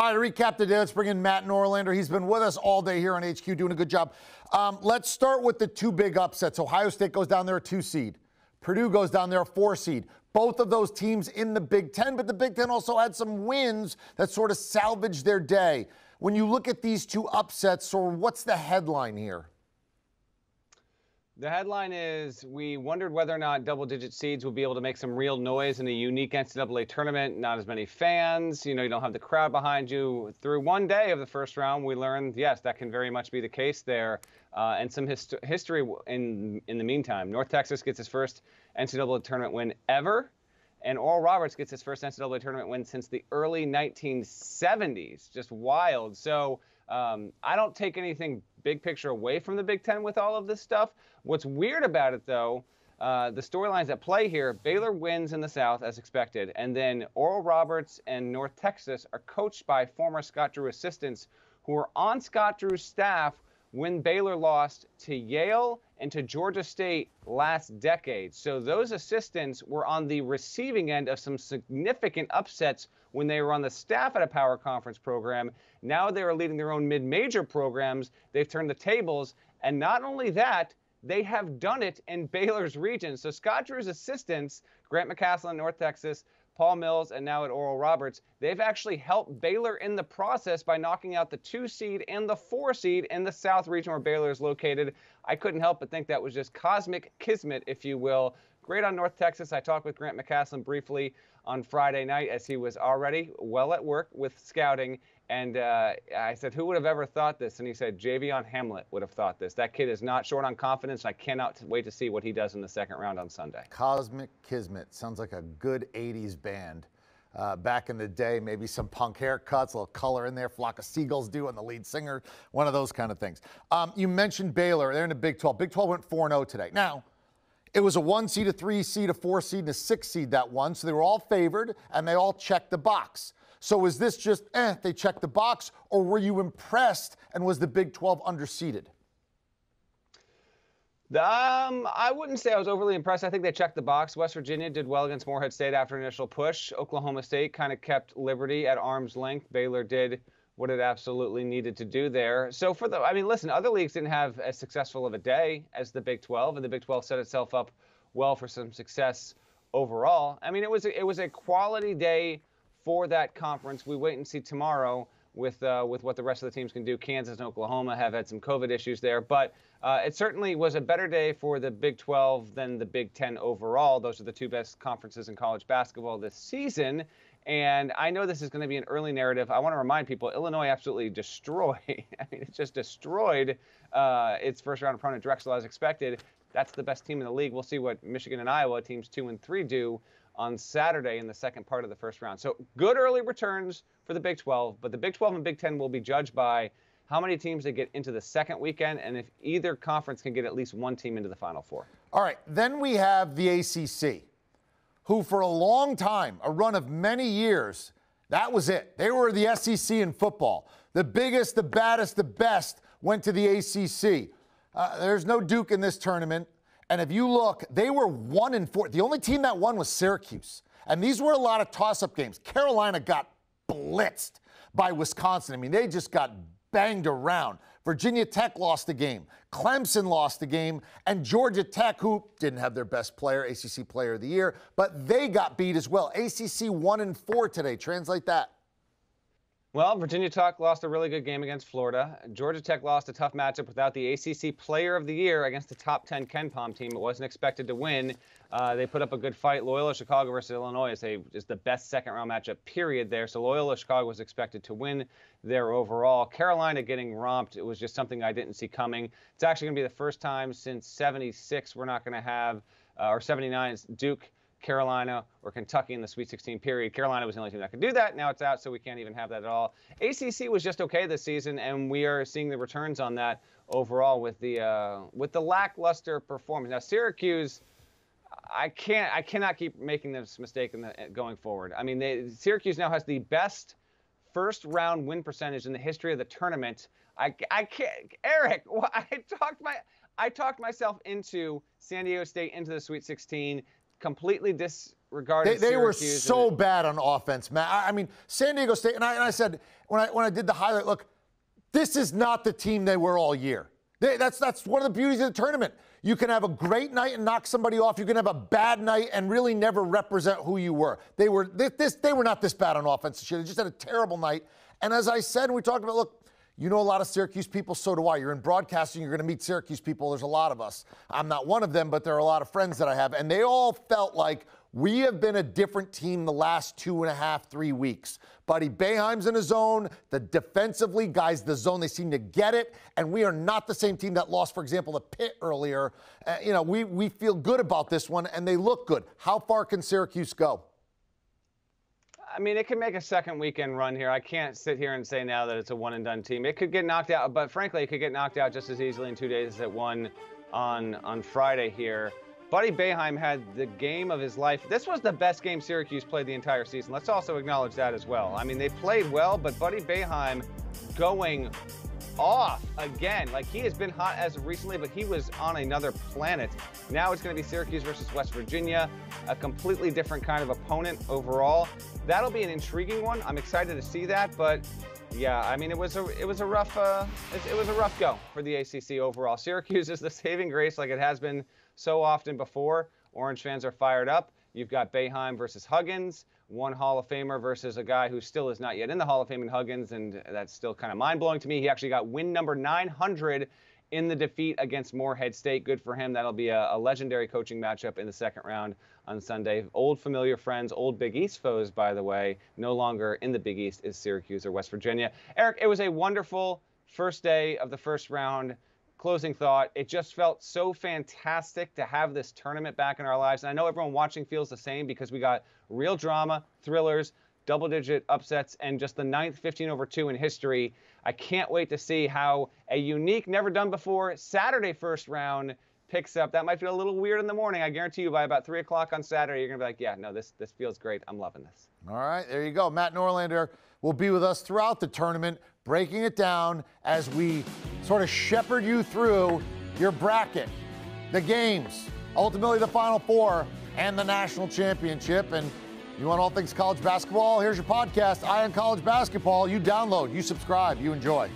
All right, to recap the day, let's bring in Matt Norlander. He's been with us all day here on HQ, doing a good job. Let's start with the two big upsets. Ohio State goes down there a 2 seed. Purdue goes down there a 4 seed. Both of those teams in the Big Ten, but the Big Ten also had some wins that sort of salvaged their day. When you look at these two upsets, or what's the headline here? The headline is, we wondered whether or not double-digit seeds will be able to make some real noise in a unique NCAA tournament. Not as many fans, you don't have the crowd behind you. Through one day of the first round, we learned, yes, that can very much be the case there. And some history in the meantime. North Texas gets his first NCAA tournament win ever. And Oral Roberts gets his first NCAA tournament win since the early 1970s. Just wild. So I don't take anything big picture away from the Big Ten with all of this stuff. What's weird about it, though, the storylines at play here, Baylor wins in the South as expected, and then Oral Roberts and North Texas are coached by former Scott Drew assistants who were on Scott Drew's staff when Baylor lost to Yale and to Georgia State last decade. So those assistants were on the receiving end of some significant upsets when they were on the staff at a power conference program. Now they are leading their own mid-major programs. They've turned the tables. And not only that, they have done it in Baylor's region. So Scott Drew's assistants, Grant McCasland at North Texas, Paul Mills, and now at Oral Roberts, they've actually helped Baylor in the process by knocking out the 2 seed and the 4 seed in the South region where Baylor is located. I couldn't help but think that was just cosmic kismet, if you will. Great on North Texas. I talked with Grant McCasland briefly on Friday night as he was already well at work with scouting. And I said, who would have ever thought this? And he said, Javion Hamlet would have thought this. That kid is not short on confidence. I cannot wait to see what he does in the second round on Sunday. Cosmic Kismet. Sounds like a good 80s band. Back in the day, maybe some punk haircuts, a little color in there, Flock of Seagulls do, and the lead singer, one of those kind of things. You mentioned Baylor. They're in the Big 12. Big 12 went 4-0 today. Now, it was a 1 seed, a 3 seed, a 4 seed, and a 6 seed that won. So they were all favored, and they all checked the box. So is this just, they checked the box, or were you impressed, and was the Big 12 underseeded? I wouldn't say I was overly impressed. I think they checked the box. West Virginia did well against Morehead State after an initial push. Oklahoma State kind of kept Liberty at arm's length. Baylor did what it absolutely needed to do there. So listen, other leagues didn't have as successful of a day as the Big 12, and the Big 12 set itself up well for some success overall. I mean, it was a quality day for that conference. We wait and see tomorrow with what the rest of the teams can do. Kansas and Oklahoma have had some COVID issues there, but it certainly was a better day for the Big 12 than the Big 10 overall. Those are the two best conferences in college basketball this season. And I know this is going to be an early narrative. I want to remind people, Illinois absolutely destroyed. I mean, it just destroyed its first-round opponent, Drexel, as expected. That's the best team in the league. We'll see what Michigan and Iowa, teams 2 and 3, do on Saturday in the second part of the first round. So good early returns for the Big 12, but the Big 12 and Big 10 will be judged by how many teams they get into the second weekend and if either conference can get at least one team into the Final Four. All right, then we have the ACC, who for a long time, a run of many years, that was it. They were the SEC in football. The biggest, the baddest, the best went to the ACC. There's no Duke in this tournament. And if you look, they were 1-4. The only team that won was Syracuse. And these were a lot of toss-up games. Carolina got blitzed by Wisconsin. I mean, they just got banged around. Virginia Tech lost the game. Clemson lost the game. And Georgia Tech, who didn't have their best player, ACC Player of the Year, but they got beat as well. ACC 1-4 today. Translate that. Well, Virginia Tech lost a really good game against Florida. Georgia Tech lost a tough matchup without the ACC Player of the Year against the top 10 KenPom team. It wasn't expected to win. They put up a good fight. Loyola Chicago versus Illinois is the best second-round matchup, period, there. So Loyola Chicago was expected to win there overall. Carolina getting romped, it was just something I didn't see coming. It's actually going to be the first time since 76 we're not going to have, or 79, Duke, Carolina, or Kentucky in the Sweet 16 period. Carolina was the only team that could do that. Now it's out, so we can't even have that at all. ACC was just okay this season, and we are seeing the returns on that overall with the lackluster performance. Now Syracuse, I cannot keep making this mistake going forward. I mean, Syracuse now has the best first-round win percentage in the history of the tournament. I can't, Eric. I talked myself into San Diego State into the Sweet 16. Completely regarding They were Syracuse so bad on offense, Matt. I mean, San Diego State, and I said when I did the highlight, look, this is not the team they were all year. That's one of the beauties of the tournament. You can have a great night and knock somebody off. You can have a bad night and really never represent who you were. They were not this bad on offense this year. They just had a terrible night. And as I said, we talked about, look, you know a lot of Syracuse people, so do I. You're in broadcasting, you're going to meet Syracuse people. There's a lot of us. I'm not one of them, but there are a lot of friends that I have. And they all felt like we have been a different team the last 2.5, 3 weeks. Buddy Bayheim's in his zone. The defensively, guys, the zone, they seem to get it. And we are not the same team that lost, for example, the Pitt earlier. We feel good about this one, and they look good. How far can Syracuse go? I mean, it can make a second weekend run here. I can't sit here and say now that it's a one-and-done team. It could get knocked out, but frankly, it could get knocked out just as easily in 2 days as it won on Friday here. Buddy Bayheim had the game of his life. This was the best game Syracuse played the entire season. Let's also acknowledge that as well. I mean, they played well, but Buddy Bayheim going off again. Like, he has been hot as of recently, but he was on another planet. Now it's going to be Syracuse versus West Virginia, a completely different kind of opponent overall. That'll be an intriguing one. I'm excited to see that, but yeah, I mean, it was a rough go for the ACC overall. Syracuse is the saving grace, like it has been so often before. Orange fans are fired up. You've got Bayheim versus Huggins, one Hall of Famer versus a guy who still is not yet in the Hall of Fame in Huggins, and that's still kind of mind-blowing to me. He actually got win number 900 in the defeat against Morehead State. Good for him. That'll be a legendary coaching matchup in the second round on Sunday. Old familiar friends, old Big East foes, by the way. No longer in the Big East is Syracuse or West Virginia. Eric, it was a wonderful first day of the first round. Closing thought, it just felt so fantastic to have this tournament back in our lives. And I know everyone watching feels the same because we got real drama, thrillers, double-digit upsets, and just the 9th 15-over-2 in history. I can't wait to see how a unique, never-done-before Saturday first round picks up. That might feel a little weird in the morning. I guarantee you by about 3 o'clock on Saturday, you're going to be like, yeah, no, this feels great. I'm loving this. All right, there you go. Matt Norlander will be with us throughout the tournament, breaking it down as we sort of shepherd you through your bracket, the games, ultimately the Final Four, and the national championship. And you want all things college basketball? Here's your podcast, Eye on College Basketball. You download, you subscribe, you enjoy.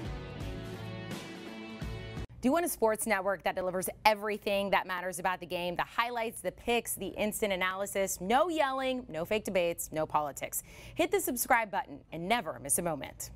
Do you want a sports network that delivers everything that matters about the game? The highlights, the picks, the instant analysis, no yelling, no fake debates, no politics. Hit the subscribe button and never miss a moment.